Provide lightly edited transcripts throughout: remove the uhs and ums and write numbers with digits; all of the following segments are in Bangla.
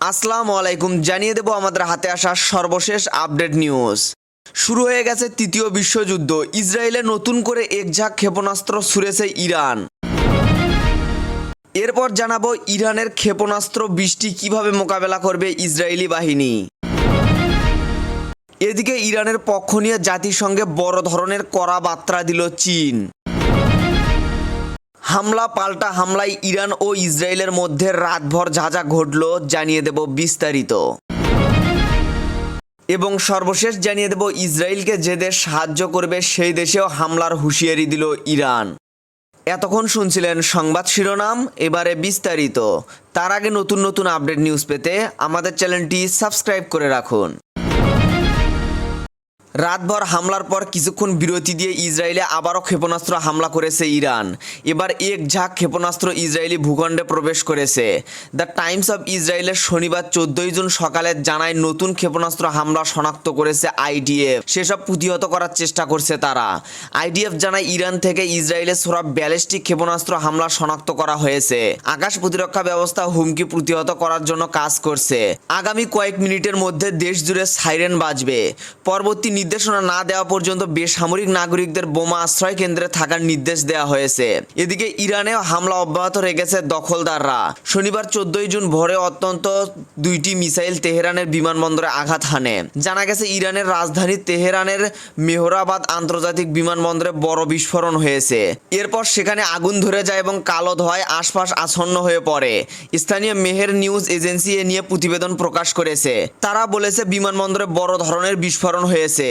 আসসালামু আলাইকুম। জানিয়ে দেব আমাদের হাতে আসা সর্বশেষ আপডেট নিউজ। শুরু হয়ে গেছে তৃতীয় বিশ্বযুদ্ধ। ইসরায়েলে নতুন করে একঝাঁক ক্ষেপণাস্ত্র ছুড়েছে ইরান। এরপর জানাবো ইরানের ক্ষেপণাস্ত্র বৃষ্টি কিভাবে মোকাবেলা করবে ইসরায়েলি বাহিনী। এদিকে ইরানের পক্ষ নিয়ে জাতিসংঘে বড় ধরনের কড়া বার্তা দিল চীন। হামলা পাল্টা হামলায় ইরান ও ইসরায়েলের মধ্যে রাতভর ঝাঁঝা ঘটল, জানিয়ে দেব বিস্তারিত। এবং সর্বশেষ জানিয়ে দেব ইসরায়েলকে যে দেশ সাহায্য করবে সেই দেশেও হামলার হুঁশিয়ারি দিল ইরান। এতক্ষণ শুনছিলেন সংবাদ শিরোনাম, এবারে বিস্তারিত। তার আগে নতুন নতুন আপডেট নিউজ পেতে আমাদের চ্যানেলটি সাবস্ক্রাইব করে রাখুন। রাতভর হামলার পর কিছুক্ষণ বিরতি দিয়ে ইসরায়েলে আবারও ক্ষেপণাস্ত্র হামলা করেছে ইরান। এবার এক ঝাঁক ক্ষেপণাস্ত্র ইসরায়েলি ভূখণ্ডে প্রবেশ করেছে। দ্য টাইমস অব ইসরায়েলের শনিবার 14 জুন সকালে জানায় নতুন ক্ষেপণাস্ত্র হামলা শনাক্ত করেছে আইডিএফ। সেসব প্রতিহত করার চেষ্টা করছে তারা। আইডিএফ জানায় ইরান থেকে ইসরায়েলে ছোড়া ব্যালিস্টিক ক্ষেপণাস্ত্র হামলা শনাক্ত করা হয়েছে। আকাশ প্রতিরক্ষা ব্যবস্থা হুমকি প্রতিহত করার জন্য কাজ করছে। আগামী কয়েক মিনিটের মধ্যে দেশ জুড়ে সাইরেন বাজবে। পরবর্তী নির্দেশনা না দেওয়া পর্যন্ত বেসামরিক নাগরিকদের বোমা আশ্রয় কেন্দ্রে থাকার নির্দেশ দেওয়া হয়েছে। এদিকে ইরানেও হামলা অব্যাহত রেখেছে দখলদাররা। শনিবার 14 জুন ভোরে অত্যন্ত 2টি মিসাইল তেহরানের বিমানবন্দরে আঘাত হানে। জানা গেছে ইরানের রাজধানী তেহরানের মেহরাবাদ আন্তর্জাতিক বিমানবন্দরে বড় বিস্ফোরণ হয়েছে। এরপর সেখানে আগুন ধরে যায় এবং কালো ধোঁয়ায় আশপাশ আচ্ছন্ন হয়ে পড়ে। স্থানীয় মেহের নিউজ এজেন্সি এ নিয়ে প্রতিবেদন প্রকাশ করেছে। তারা বলেছে বিমানবন্দরে বড় ধরনের বিস্ফোরণ হয়েছে।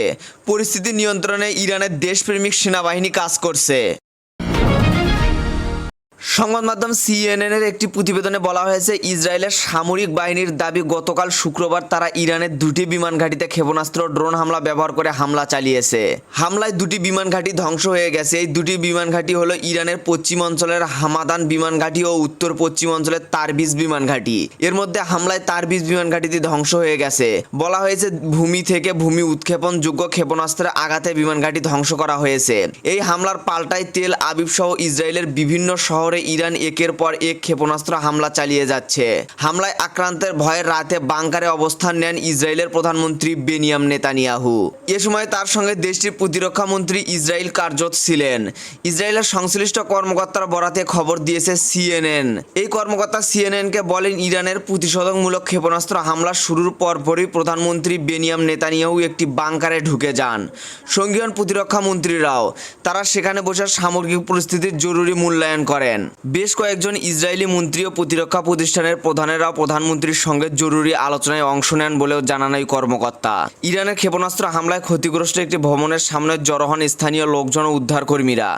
পরিস্থিতি নিয়ন্ত্রণে ইরানের দেশপ্রেমিক সেনাবাহিনী কাজ করছে। সংবাদ মাধ্যম সিএনএনের একটি প্রতিবেদনে বলা হয়েছে ইসরায়েলের সামরিক বাহিনীর দাবি গতকাল শুক্রবার তারা ইরানের 2টি বিমান ঘাঁটিতে ক্ষেপণাস্ত্র ড্রোন হামলা ব্যবহার করে হামলা চালিয়েছে। হামলায় 2টি বিমান ঘাঁটি ধ্বংস হয়ে গেছে। এই 2টি বিমান ঘাঁটি হলো ইরানের পশ্চিম অঞ্চলের হামাদান বিমান ঘাঁটি ও উত্তর পশ্চিম অঞ্চলের তারবিজ বিমান ঘাঁটি। এর মধ্যে হামলায় তারবিজ বিমান ঘাঁটিটি ধ্বংস হয়ে গেছে। বলা হয়েছে ভূমি থেকে ভূমি উৎক্ষেপণ যোগ্য ক্ষেপণাস্ত্রের আঘাতে বিমান ঘাঁটি ধ্বংস করা হয়েছে। এই হামলার পাল্টায় তেল আবিব সহ ইসরায়েলের বিভিন্ন শহরে ইরান একের পর এক ক্ষেপণাস্ত্র হামলা চালিয়ে যাচ্ছে। হামলায় আক্রান্তের ভয়ে রাতে বাংকারে অবস্থান নেন ইসরায়েলের প্রধানমন্ত্রী বেনিয়ামিন নেতানিয়াহু। এ সময় তার সঙ্গে দেশটির প্রতিরক্ষা মন্ত্রী ইসরায়েল কার্যত ছিলেন। ইসরায়েলের সংশ্লিষ্ট কর্মকর্তার বরাতে খবর দিয়েছে সিএনএন। এই কর্মকর্তা সিএনএনকে বলেন ইরানের প্রতিশোধকমূলক ক্ষেপণাস্ত্র হামলা শুরুর পরপরই প্রধানমন্ত্রী বেনিয়ামিন নেতানিয়াহু একটি বাংকারে ঢুকে যান। সঙ্গী হন প্রতিরক্ষা মন্ত্রীরাও। তারা সেখানে বসে সামগ্রিক পরিস্থিতির জরুরি মূল্যায়ন করেন। বেশ কয়েকজন ইসরায়েলি মন্ত্রী ও প্রতিরক্ষা প্রতিষ্ঠানের প্রধানেরাও প্রধানমন্ত্রীর সঙ্গে জরুরি আলোচনায় অংশ নেন বলেও জানান এই কর্মকর্তা। ইরানের ক্ষেপণাস্ত্র হামলায় ক্ষতিগ্রস্ত একটি ভবনের সামনে জড়ো হন স্থানীয় লোকজন ও উদ্ধারকর্মীরা।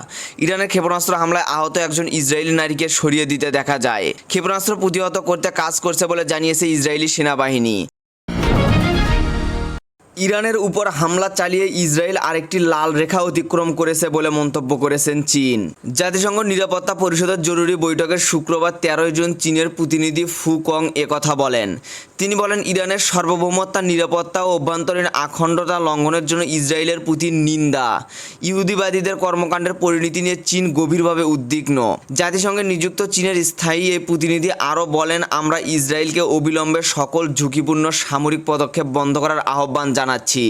ইরানের ক্ষেপণাস্ত্র হামলায় আহত একজন ইসরায়েলি নারীকে সরিয়ে দিতে দেখা যায়। ক্ষেপণাস্ত্র প্রতিহত করতে কাজ করছে বলে জানিয়েছে ইসরায়েলি সেনাবাহিনী। ইরানের উপর হামলা চালিয়ে ইসরায়েল আরেকটি লাল রেখা অতিক্রম করেছে বলে মন্তব্য করেছেন চীন। জাতিসংঘ নিরাপত্তা পরিষদের জরুরি বৈঠকে শুক্রবার 13 জুন চীনের প্রতিনিধি ফু কং একথা বলেন। তিনি বলেন ইরানের সার্বভৌমত্ব, নিরাপত্তা ও অভ্যন্তরীণ অখণ্ডতা লঙ্ঘনের জন্য ইসরায়েলের প্রতি নিন্দা। ইহুদিবাদীদের কর্মকাণ্ডের পরিণতি নিয়ে চীন গভীরভাবে উদ্বিগ্ন। জাতিসংঘে নিযুক্ত চীনের স্থায়ী এই প্রতিনিধি আরও বলেন, আমরা ইসরায়েলকে অবিলম্বে সকল ঝুঁকিপূর্ণ সামরিক পদক্ষেপ বন্ধ করার আহ্বান জানাচ্ছি,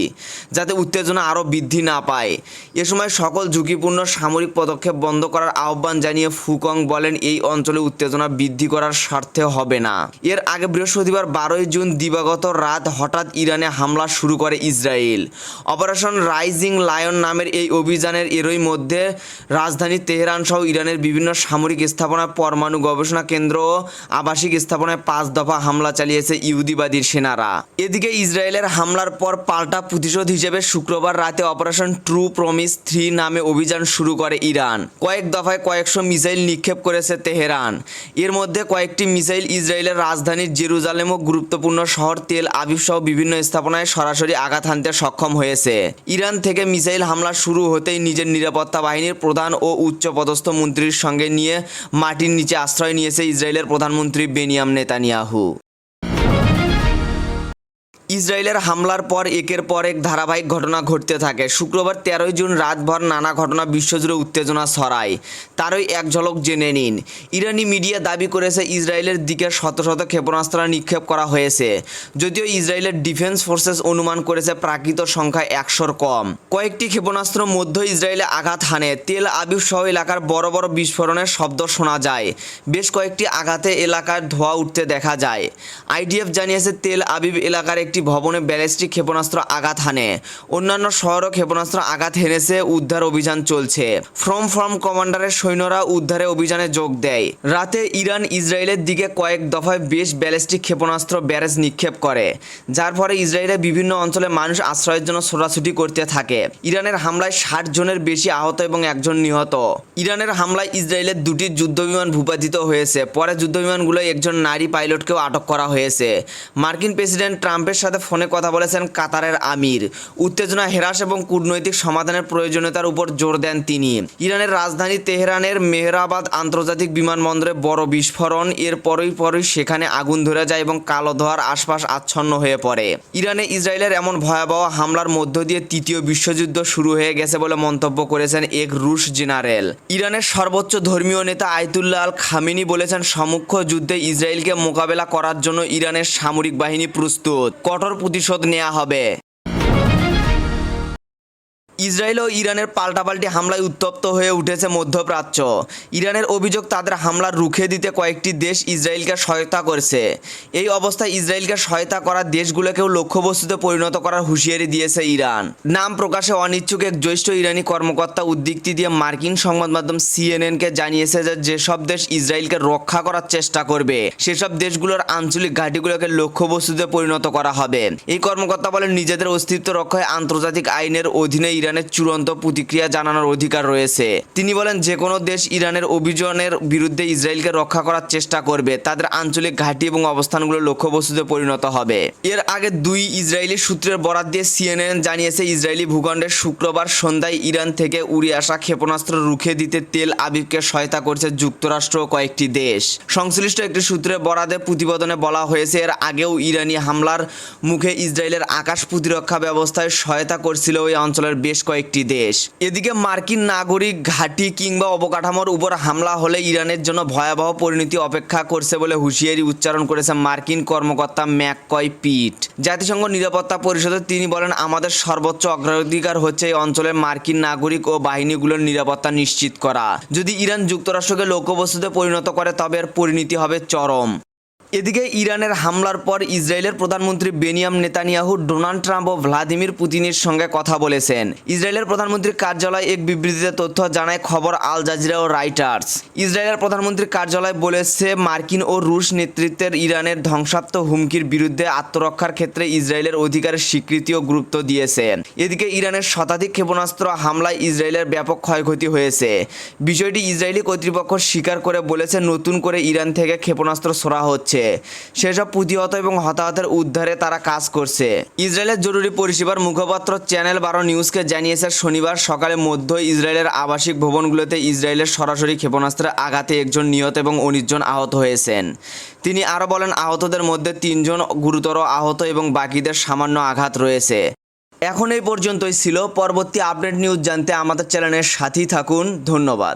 যাতে উত্তেজনা আরও বৃদ্ধি না পায়। এ সময় সকল ঝুঁকিপূর্ণ সামরিক পদক্ষেপ বন্ধ করার আহ্বান জানিয়ে ফুকং বলেন, এই অঞ্চলে উত্তেজনা বৃদ্ধি করার স্বার্থে হবে না। এর আগে বৃহস্পতিবার 12 জুন দিবাগত রাত হঠাৎ ইরানে হামলা শুরু করে ইসরায়েল। অপারেশন রাইজিং লায়ন নামের এই অভিযানের এরই মধ্যে রাজধানী তেহরান সহ ইরানের বিভিন্ন সামরিক স্থাপনায়, পরমাণু গবেষণা কেন্দ্র ও আবাসিক স্থাপনায় 5 দফা হামলা চালিয়েছে ইহুদিবাদীর সেনারা। এদিকে ইসরায়েলের হামলার পর পাল্টা প্রতিশোধ হিসেবে শুক্রবার রাতে অপারেশন ট্রু প্রমিস 3 নামে অভিযান শুরু করে ইরান। কয়েক দফায় কয়েকশো মিসাইল নিক্ষেপ করেছে তেহরান। এর মধ্যে কয়েকটি মিসাইল ইসরায়েলের রাজধানী জেরুজালেম ও গুরুত্বপূর্ণ শহর তেল আবিব সহ বিভিন্ন স্থাপনায় সরাসরি আঘাত হানতে সক্ষম হয়েছে। ইরান থেকে মিসাইল হামলা শুরু হতেই নিজের নিরাপত্তা বাহিনীর প্রধান ও উচ্চপদস্থ মন্ত্রীর সঙ্গে নিয়ে মাটির নিচে আশ্রয় নিয়েছে ইসরায়েলের প্রধানমন্ত্রী বেনিয়ামিন নেতানিয়াহু। ইসরায়েলের হামলার পর একের পর এক ধারাবাহিক ঘটনা ঘটতে থাকে। শুক্রবার 13 জুন রাতভর নানা ঘটনা বিশ্বজুড়ে উত্তেজনা ছড়ায়। তারই এক ঝলক জেনে নিন। ইরানি মিডিয়া দাবি করেছে ইসরায়েলের দিকে শত শত ক্ষেপণাস্ত্র নিক্ষেপ করা হয়েছে, যদিও ইসরায়েলের ডিফেন্স ফোর্সেস অনুমান করেছে প্রাকৃত সংখ্যা 100-র কম। কয়েকটি ক্ষেপণাস্ত্র মধ্য ইসরায়েলে আঘাত হানে। তেল আবিব সহ এলাকার বড় বড় বিস্ফোরণের শব্দ শোনা যায়। বেশ কয়েকটি আঘাতে এলাকার ধোঁয়া উঠতে দেখা যায়। আইডিএফ জানিয়েছে তেল আবিব এলাকার একটি ভবনে ব্যালিস্টিক ক্ষেপণাস্ত্র আঘাত হানে। অন্যান্য শহরও ক্ষেপণাস্ত্র আঘাত হেনেছে। উদ্ধার অভিযান চলছে। ফ্রম কমান্ডারের সৈন্যরা উদ্ধারে অভিযানে যোগ দেয়। রাতে ইরান ইসরায়েলের দিকে কয়েক দফায় বেশ ব্যালিস্টিক ক্ষেপণাস্ত্র ব্যারেজ নিক্ষেপ করে, যার ফলে ইসরায়েলের বিভিন্ন অঞ্চলে মানুষ আশ্রয়ের জন্য ছোটাছুটি করতে থাকে। ইরানের হামলায় 60 জনের বেশি আহত এবং 1 জন নিহত। ইরানের হামলায় ইসরায়েলের 2টি যুদ্ধবিমান ভূপাতিত হয়েছে। পরে যুদ্ধবিমানগুলোয় একজন নারী পাইলটকেও আটক করা হয়েছে। মার্কিন প্রেসিডেন্ট ট্রাম্পের সাথে ফোনে কথা বলেছেন কাতারের আমির। উত্তেজনা হ্রাস এবং কূটনৈতিক সমাধানের প্রয়োজনীয়তার উপর জোর দেন তিনি। ইরানের রাজধানী তেহরানের মেহরাবাদ আন্তর্জাতিক বিমানবন্দরে বড় বিস্ফোরণ। এর পরই সেখানে আগুন ধরে যায় এবং কালো ধোঁয়ার আশপাশ আচ্ছন্ন হয়ে পড়ে। ইরানে ইসরায়েলের এমন ভয়াবহ হামলার মধ্য দিয়ে তৃতীয় বিশ্বযুদ্ধ শুরু হয়ে গেছে বলে মন্তব্য করেছেন এক রুশ জেনারেল। ইরানের সর্বোচ্চ ধর্মীয় নেতা আয়াতুল্লাহ আল খামেনি বলেছেন, সম্মুখ যুদ্ধে ইসরায়েলকে মোকাবেলা করার জন্য ইরানের সামরিক বাহিনী প্রস্তুত। কঠোর প্রতিশোধ নেওয়া হবে। ইসরায়েল ও ইরানের পাল্টাপাল্টি হামলায় উত্তপ্ত হয়ে উঠেছে মধ্যপ্রাচ্য। ইরানের অভিযোগ, তাদের হামলা রুখে দিতে কয়েকটি দেশ ইসরায়েলকে সহায়তা করছে। এই অবস্থায় ইসরায়েলকে সহায়তা করা দেশগুলোকেও লক্ষ্যবস্তুতে পরিণত করার হুঁশিয়ারি দিয়েছে ইরান। নাম প্রকাশে অনিচ্ছুক এক জ্যেষ্ঠ ইরানি কর্মকর্তা উদ্ধৃতি দিয়ে মার্কিন সংবাদ মাধ্যম সিএনএনকে জানিয়েছে যে যেসব দেশ ইসরায়েলকে রক্ষা করার চেষ্টা করবে সেসব দেশগুলোর আঞ্চলিক ঘাঁটিগুলোকে লক্ষ্যবস্তুতে পরিণত করা হবে। এই কর্মকর্তা বলেন, নিজেদের অস্তিত্ব রক্ষায় আন্তর্জাতিক আইনের অধীনে ইরানের চূড়ান্ত প্রতিক্রিয়া জানানোর অধিকার রয়েছে। তিনি বলেন, যে কোনো দেশ ইরানের অভিযানের বিরুদ্ধে ইসরায়েলকে রক্ষা করার চেষ্টা করবে তাদের আঞ্চলিক ঘাঁটি এবং অবস্থানগুলো লক্ষ্যবস্তুতে পরিণত হবে। এর আগে 2 ইসরায়েলি সূত্রের বরাত দিয়ে সিএনএন জানিয়েছে, ইসরায়েলি ভূখণ্ডে শুক্রবার সন্ধ্যায় ইরান থেকে উড়ে আসা ক্ষেপণাস্ত্র রুখে দিতে তেল আবিবকে সহায়তা করছে যুক্তরাষ্ট্র ও কয়েকটি দেশ। সংশ্লিষ্ট একটি সূত্রের বরাতে প্রতিবেদনে বলা হয়েছে, এর আগেও ইরানি হামলার মুখে ইসরায়েলের আকাশ প্রতিরক্ষা ব্যবস্থায় সহায়তা করছিল ওই অঞ্চলের বেশ কয়েকটি দেশ। এদিকে মার্কিন নাগরিক ঘাঁটি কিংবা অবকাঠামোর উপর হামলা হলে ইরানের জন্য ভয়াবহ পরিণতি অপেক্ষা করছে বলে হুঁশিয়ারি উচ্চারণ করেছে মার্কিন কর্মকর্তা ম্যাককয় পিট। জাতিসংঘ নিরাপত্তা পরিষদে তিনি বলেন, আমাদের সর্বোচ্চ অগ্রাধিকার হচ্ছে এই অঞ্চলের মার্কিন নাগরিক ও বাহিনীগুলোর নিরাপত্তা নিশ্চিত করা। যদি ইরান যুক্তরাষ্ট্রকে লক্ষ্যবস্তুতে পরিণত করে তবে এর পরিণতি হবে চরম। এদিকে ইরানের হামলার পর ইসরায়েলের প্রধানমন্ত্রী বেনিয়ামিন নেতানিয়াহু ডোনাল্ড ট্রাম্প ও ভ্লাদিমির পুতিনের সঙ্গে কথা বলেছেন। ইসরায়েলের প্রধানমন্ত্রীর কার্যালয় এক বিবৃতিতে তথ্য জানায় খবর আল জাজিরা ও রাইটার্স। ইসরায়েলের প্রধানমন্ত্রীর কার্যালয় বলেছে, মার্কিন ও রুশ নেতৃত্বের ইরানের ধ্বংসাত্মক হুমকির বিরুদ্ধে আত্মরক্ষার ক্ষেত্রে ইসরায়েলের অধিকারের স্বীকৃতি ও গুরুত্ব দিয়েছেন। এদিকে ইরানের শতাধিক ক্ষেপণাস্ত্র হামলায় ইসরায়েলের ব্যাপক ক্ষয়ক্ষতি হয়েছে। বিষয়টি ইসরায়েলি কর্তৃপক্ষ স্বীকার করে বলেছে, নতুন করে ইরান থেকে ক্ষেপণাস্ত্র ছোড়া হচ্ছে। সেসব প্রতিহত এবং হতাহতের উদ্ধারে তারা কাজ করছে। ইসরায়েলের জরুরি পরিষেবার মুখপাত্র চ্যানেল 12 নিউজকে জানিয়েছে, শনিবার সকালে মধ্য ইসরায়েলের আবাসিক ভবনগুলোতে ইসরায়েলের সরাসরি ক্ষেপণাস্ত্রের আঘাতে 1 জন নিহত এবং 19 জন আহত হয়েছেন। তিনি আরও বলেন, আহতদের মধ্যে 3 জন গুরুতর আহত এবং বাকিদের সামান্য আঘাত রয়েছে। এখন এই পর্যন্তই ছিল। পরবর্তী আপডেট নিউজ জানতে আমাদের চ্যানেলের সাথেই থাকুন। ধন্যবাদ।